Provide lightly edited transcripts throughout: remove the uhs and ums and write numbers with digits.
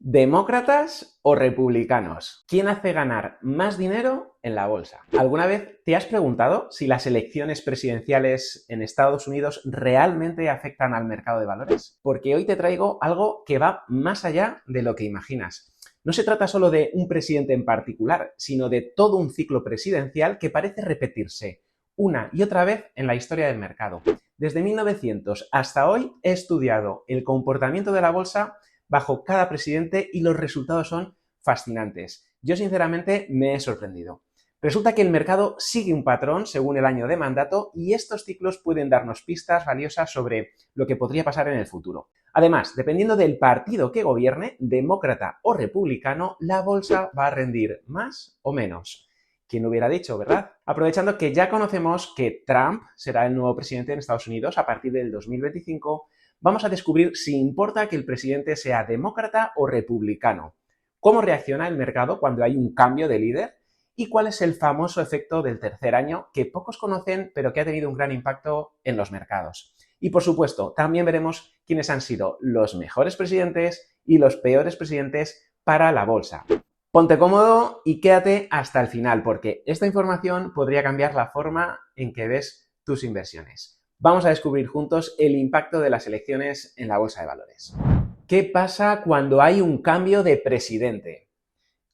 ¿Demócratas o republicanos? ¿Quién hace ganar más dinero en la bolsa? ¿Alguna vez te has preguntado si las elecciones presidenciales en Estados Unidos realmente afectan al mercado de valores? Porque hoy te traigo algo que va más allá de lo que imaginas. No se trata solo de un presidente en particular, sino de todo un ciclo presidencial que parece repetirse una y otra vez en la historia del mercado. Desde 1900 hasta hoy he estudiado el comportamiento de la bolsa bajo cada presidente y los resultados son fascinantes. Yo sinceramente me he sorprendido. Resulta que el mercado sigue un patrón según el año de mandato y estos ciclos pueden darnos pistas valiosas sobre lo que podría pasar en el futuro. Además, dependiendo del partido que gobierne, demócrata o republicano, la bolsa va a rendir más o menos. ¿Quién lo hubiera dicho, verdad? Aprovechando que ya conocemos que Trump será el nuevo presidente en Estados Unidos a partir del 2025, vamos a descubrir si importa que el presidente sea demócrata o republicano, cómo reacciona el mercado cuando hay un cambio de líder y cuál es el famoso efecto del tercer año que pocos conocen pero que ha tenido un gran impacto en los mercados. Y por supuesto, también veremos quiénes han sido los mejores presidentes y los peores presidentes para la bolsa. Ponte cómodo y quédate hasta el final porque esta información podría cambiar la forma en que ves tus inversiones. Vamos a descubrir juntos el impacto de las elecciones en la bolsa de valores. ¿Qué pasa cuando hay un cambio de presidente?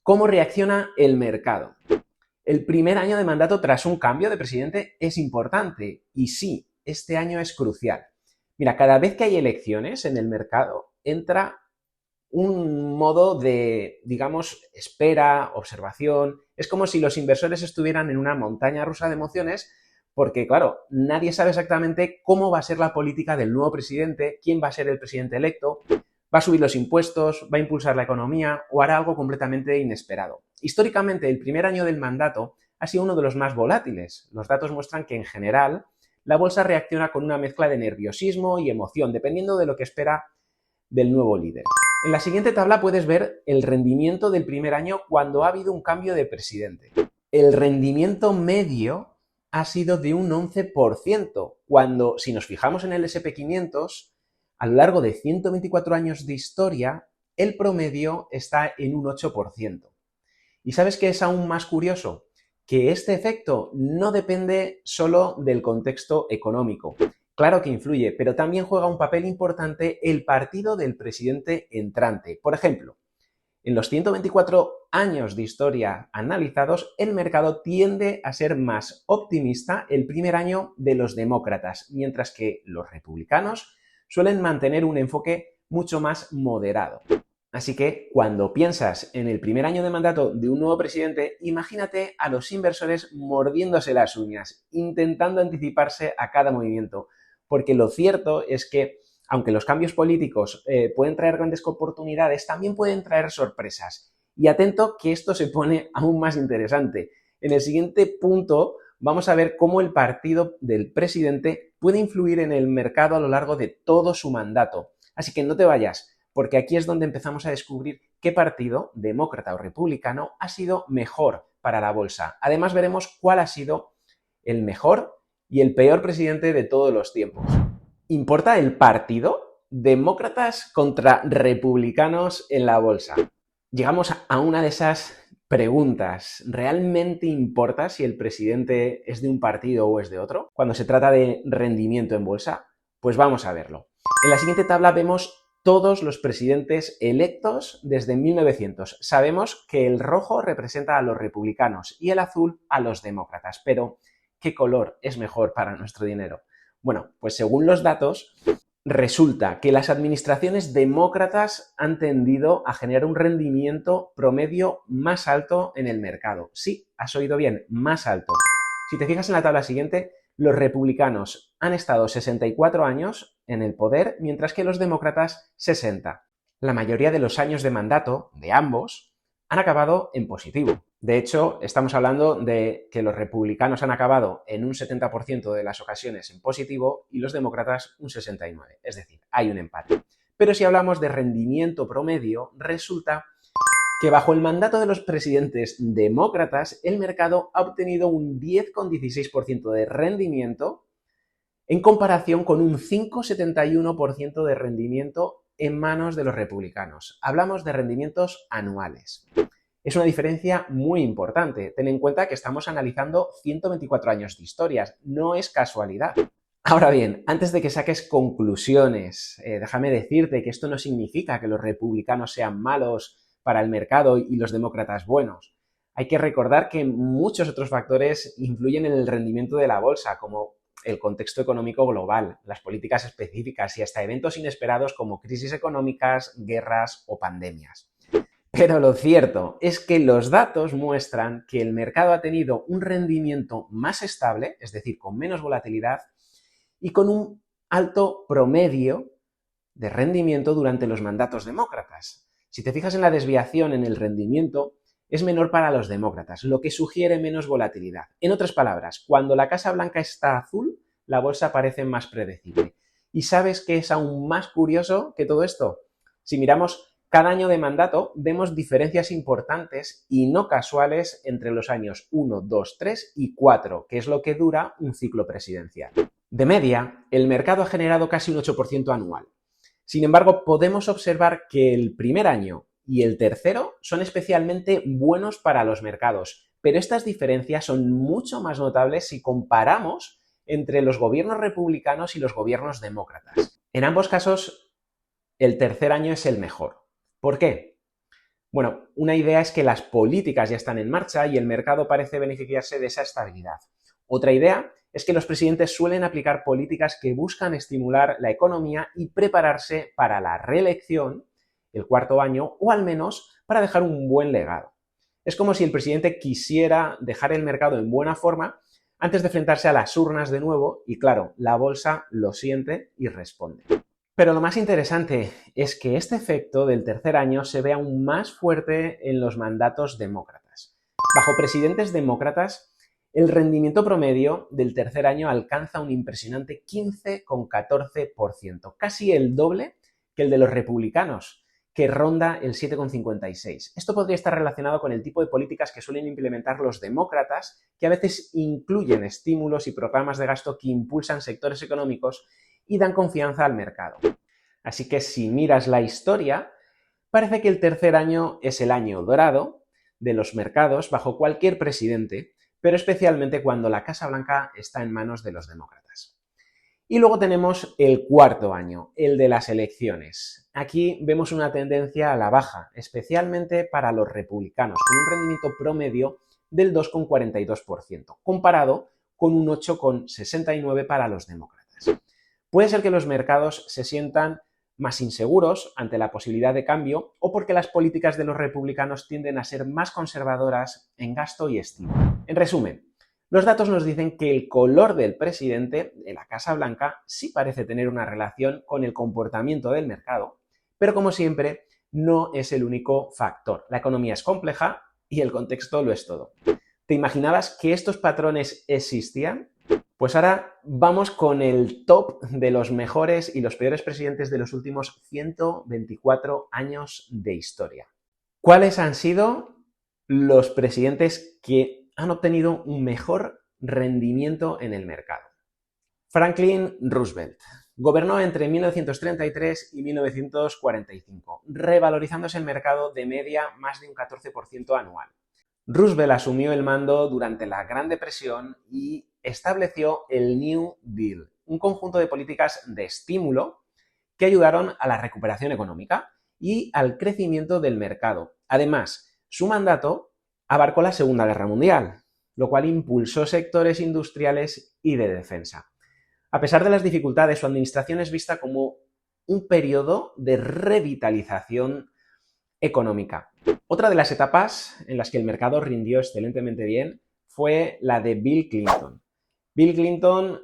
¿Cómo reacciona el mercado? El primer año de mandato tras un cambio de presidente es importante y sí, este año es crucial. Mira, cada vez que hay elecciones en el mercado entra un modo de, digamos, espera, observación. Es como si los inversores estuvieran en una montaña rusa de emociones porque, claro, nadie sabe exactamente cómo va a ser la política del nuevo presidente, quién va a ser el presidente electo, va a subir los impuestos, va a impulsar la economía o hará algo completamente inesperado. Históricamente, el primer año del mandato ha sido uno de los más volátiles. Los datos muestran que, en general, la bolsa reacciona con una mezcla de nerviosismo y emoción, dependiendo de lo que espera del nuevo líder. En la siguiente tabla puedes ver el rendimiento del primer año cuando ha habido un cambio de presidente. El rendimiento medio ha sido de un 11%, cuando, si nos fijamos en el S&P 500, a lo largo de 124 años de historia, el promedio está en un 8%. ¿Y sabes qué es aún más curioso? Que este efecto no depende solo del contexto económico. Claro que influye, pero también juega un papel importante el partido del presidente entrante. Por ejemplo, en los 124 años de historia analizados, el mercado tiende a ser más optimista el primer año de los demócratas, mientras que los republicanos suelen mantener un enfoque mucho más moderado. Así que cuando piensas en el primer año de mandato de un nuevo presidente, imagínate a los inversores mordiéndose las uñas, intentando anticiparse a cada movimiento, porque lo cierto es que aunque los cambios políticos pueden traer grandes oportunidades, también pueden traer sorpresas. Y atento que esto se pone aún más interesante. En el siguiente punto vamos a ver cómo el partido del presidente puede influir en el mercado a lo largo de todo su mandato. Así que no te vayas, porque aquí es donde empezamos a descubrir qué partido, demócrata o republicano, ha sido mejor para la bolsa. Además veremos cuál ha sido el mejor y el peor presidente de todos los tiempos. ¿Importa el partido? Demócratas contra republicanos en la bolsa. Llegamos a una de esas preguntas. ¿Realmente importa si el presidente es de un partido o es de otro cuando se trata de rendimiento en bolsa? Pues vamos a verlo. En la siguiente tabla vemos todos los presidentes electos desde 1900. Sabemos que el rojo representa a los republicanos y el azul a los demócratas, pero ¿qué color es mejor para nuestro dinero? Bueno, pues según los datos, resulta que las administraciones demócratas han tendido a generar un rendimiento promedio más alto en el mercado. Sí, has oído bien, más alto. Si te fijas en la tabla siguiente, los republicanos han estado 64 años en el poder, mientras que los demócratas 60. La mayoría de los años de mandato de ambos han acabado en positivo. De hecho, estamos hablando de que los republicanos han acabado en un 70% de las ocasiones en positivo y los demócratas un 69%. Es decir, hay un empate. Pero si hablamos de rendimiento promedio, resulta que bajo el mandato de los presidentes demócratas, el mercado ha obtenido un 10,16% de rendimiento en comparación con un 5,71% de rendimiento en manos de los republicanos. Hablamos de rendimientos anuales. Es una diferencia muy importante. Ten en cuenta que estamos analizando 124 años de historias. No es casualidad. Ahora bien, antes de que saques conclusiones, déjame decirte que esto no significa que los republicanos sean malos para el mercado y los demócratas buenos. Hay que recordar que muchos otros factores influyen en el rendimiento de la bolsa, como el contexto económico global, las políticas específicas y hasta eventos inesperados como crisis económicas, guerras o pandemias. Pero lo cierto es que los datos muestran que el mercado ha tenido un rendimiento más estable, es decir, con menos volatilidad, y con un alto promedio de rendimiento durante los mandatos demócratas. Si te fijas en la desviación en el rendimiento, es menor para los demócratas, lo que sugiere menos volatilidad. En otras palabras, cuando la Casa Blanca está azul, la bolsa parece más predecible. ¿Y sabes qué es aún más curioso que todo esto? Si miramos cada año de mandato, vemos diferencias importantes y no casuales entre los años 1, 2, 3 y 4, que es lo que dura un ciclo presidencial. De media, el mercado ha generado casi un 8% anual. Sin embargo, podemos observar que el primer año y el tercero son especialmente buenos para los mercados, pero estas diferencias son mucho más notables si comparamos entre los gobiernos republicanos y los gobiernos demócratas. En ambos casos, el tercer año es el mejor. ¿Por qué? Bueno, una idea es que las políticas ya están en marcha y el mercado parece beneficiarse de esa estabilidad. Otra idea es que los presidentes suelen aplicar políticas que buscan estimular la economía y prepararse para la reelección, el cuarto año, o al menos para dejar un buen legado. Es como si el presidente quisiera dejar el mercado en buena forma antes de enfrentarse a las urnas de nuevo y, claro, la bolsa lo siente y responde. Pero lo más interesante es que este efecto del tercer año se ve aún más fuerte en los mandatos demócratas. Bajo presidentes demócratas, el rendimiento promedio del tercer año alcanza un impresionante 15,14%, casi el doble que el de los republicanos, que ronda el 7,56%. Esto podría estar relacionado con el tipo de políticas que suelen implementar los demócratas, que a veces incluyen estímulos y programas de gasto que impulsan sectores económicos y dan confianza al mercado. Así que si miras la historia, parece que el tercer año es el año dorado de los mercados bajo cualquier presidente, pero especialmente cuando la Casa Blanca está en manos de los demócratas. Y luego tenemos el cuarto año, el de las elecciones. Aquí vemos una tendencia a la baja, especialmente para los republicanos, con un rendimiento promedio del 2,42%, comparado con un 8,69% para los demócratas. Puede ser que los mercados se sientan más inseguros ante la posibilidad de cambio o porque las políticas de los republicanos tienden a ser más conservadoras en gasto y estilo. En resumen, los datos nos dicen que el color del presidente de la Casa Blanca sí parece tener una relación con el comportamiento del mercado, pero como siempre, no es el único factor. La economía es compleja y el contexto lo es todo. ¿Te imaginabas que estos patrones existían? Pues ahora vamos con el top de los mejores y los peores presidentes de los últimos 124 años de historia. ¿Cuáles han sido los presidentes que han obtenido un mejor rendimiento en el mercado? Franklin Roosevelt gobernó entre 1933 y 1945, revalorizándose el mercado de media más de un 14% anual. Roosevelt asumió el mando durante la Gran Depresión y estableció el New Deal, un conjunto de políticas de estímulo que ayudaron a la recuperación económica y al crecimiento del mercado. Además, su mandato abarcó la Segunda Guerra Mundial, lo cual impulsó sectores industriales y de defensa. A pesar de las dificultades, su administración es vista como un periodo de revitalización económica. Otra de las etapas en las que el mercado rindió excelentemente bien fue la de Bill Clinton. Bill Clinton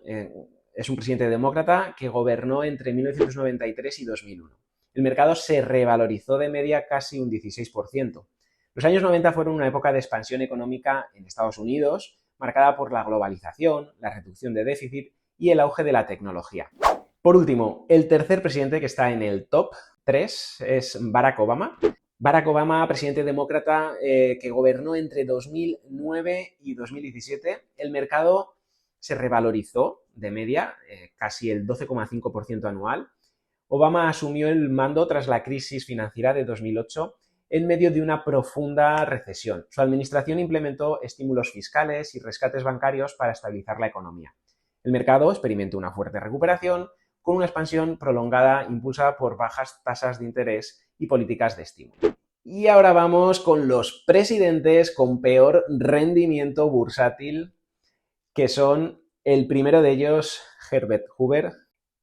es un presidente demócrata que gobernó entre 1993 y 2001. El mercado se revalorizó de media casi un 16%. Los años 90 fueron una época de expansión económica en Estados Unidos, marcada por la globalización, la reducción de déficit y el auge de la tecnología. Por último, el tercer presidente que está en el top 3 es Barack Obama. Barack Obama, presidente demócrata que gobernó entre 2009 y 2017, el mercado se revalorizó de media casi el 12,5% anual, Obama asumió el mando tras la crisis financiera de 2008 en medio de una profunda recesión. Su administración implementó estímulos fiscales y rescates bancarios para estabilizar la economía. El mercado experimentó una fuerte recuperación con una expansión prolongada impulsada por bajas tasas de interés y políticas de estímulo. Y ahora vamos con los presidentes con peor rendimiento bursátil, que son el primero de ellos, Herbert Hoover.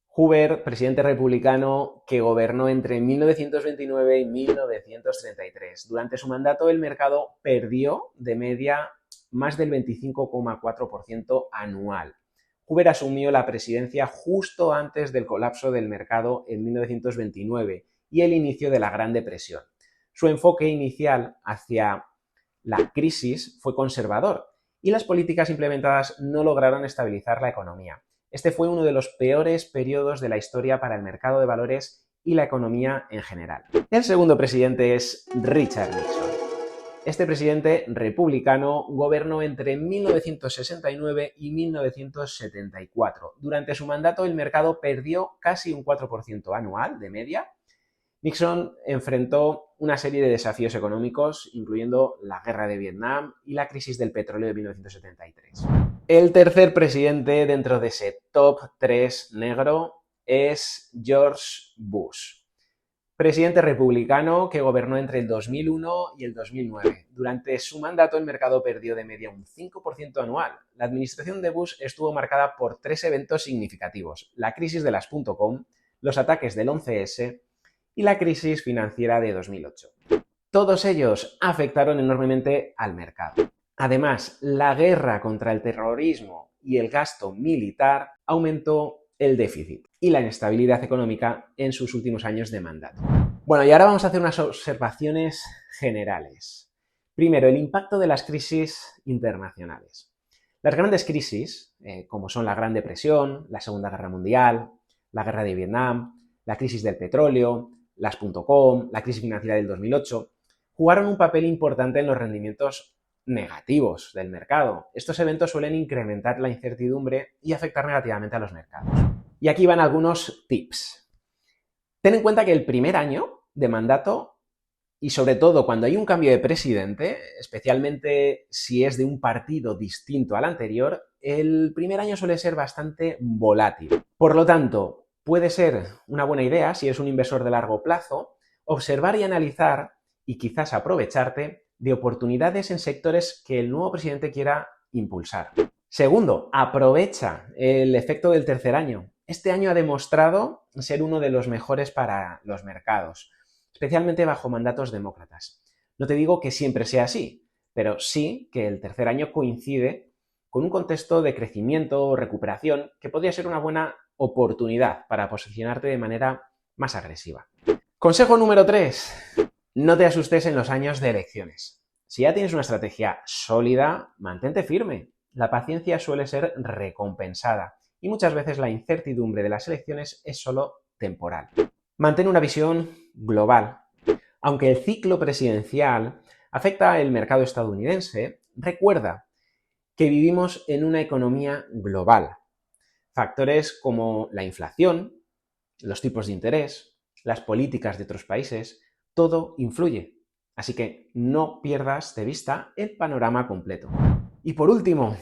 Hoover, presidente republicano que gobernó entre 1929 y 1933. Durante su mandato el mercado perdió de media más del 25,4% anual. Hoover asumió la presidencia justo antes del colapso del mercado en 1929 y el inicio de la Gran Depresión. Su enfoque inicial hacia la crisis fue conservador y las políticas implementadas no lograron estabilizar la economía. Este fue uno de los peores periodos de la historia para el mercado de valores y la economía en general. El segundo presidente es Richard Nixon. Este presidente republicano gobernó entre 1969 y 1974. Durante su mandato el mercado perdió casi un 4% anual de media. Nixon enfrentó una serie de desafíos económicos, incluyendo la guerra de Vietnam y la crisis del petróleo de 1973. El tercer presidente dentro de ese top 3 negro es George Bush, presidente republicano que gobernó entre el 2001 y el 2009. Durante su mandato el mercado perdió de media un 5% anual. La administración de Bush estuvo marcada por 3 eventos significativos: la crisis de las .com, los ataques del 11S y la crisis financiera de 2008. Todos ellos afectaron enormemente al mercado. Además, la guerra contra el terrorismo y el gasto militar aumentó el déficit y la inestabilidad económica en sus últimos años de mandato. Bueno, y ahora vamos a hacer unas observaciones generales. Primero, el impacto de las crisis internacionales. Las grandes crisis, como son la Gran Depresión, la Segunda Guerra Mundial, la Guerra de Vietnam, la crisis del petróleo, las .com, la crisis financiera del 2008, jugaron un papel importante en los rendimientos negativos del mercado. Estos eventos suelen incrementar la incertidumbre y afectar negativamente a los mercados. Y aquí van algunos tips. Ten en cuenta que el primer año de mandato, y sobre todo cuando hay un cambio de presidente, especialmente si es de un partido distinto al anterior, el primer año suele ser bastante volátil. Por lo tanto, puede ser una buena idea, si eres un inversor de largo plazo, observar y analizar y quizás aprovecharte de oportunidades en sectores que el nuevo presidente quiera impulsar. Segundo, aprovecha el efecto del tercer año. Este año ha demostrado ser uno de los mejores para los mercados, especialmente bajo mandatos demócratas. No te digo que siempre sea así, pero sí que el tercer año coincide con un contexto de crecimiento o recuperación que podría ser una buena oportunidad para posicionarte de manera más agresiva. Consejo número 3. No te asustes en los años de elecciones. Si ya tienes una estrategia sólida, mantente firme. La paciencia suele ser recompensada y muchas veces la incertidumbre de las elecciones es solo temporal. Mantén una visión global. Aunque el ciclo presidencial afecta al mercado estadounidense, recuerda que vivimos en una economía global. Factores como la inflación, los tipos de interés, las políticas de otros países, todo influye. Así que no pierdas de vista el panorama completo. Y por último,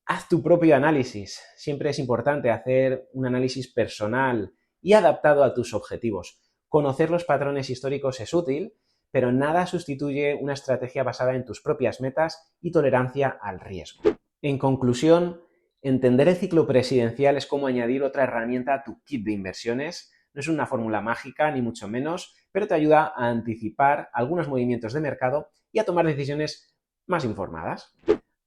haz tu propio análisis. Siempre es importante hacer un análisis personal y adaptado a tus objetivos. Conocer los patrones históricos es útil, pero nada sustituye una estrategia basada en tus propias metas y tolerancia al riesgo. En conclusión, entender el ciclo presidencial es como añadir otra herramienta a tu kit de inversiones. No es una fórmula mágica, ni mucho menos, pero te ayuda a anticipar algunos movimientos de mercado y a tomar decisiones más informadas.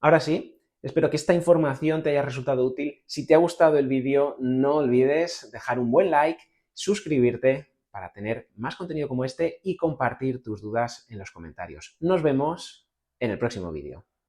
Ahora sí, espero que esta información te haya resultado útil. Si te ha gustado el vídeo, no olvides dejar un buen like, suscribirte para tener más contenido como este y compartir tus dudas en los comentarios. Nos vemos en el próximo vídeo.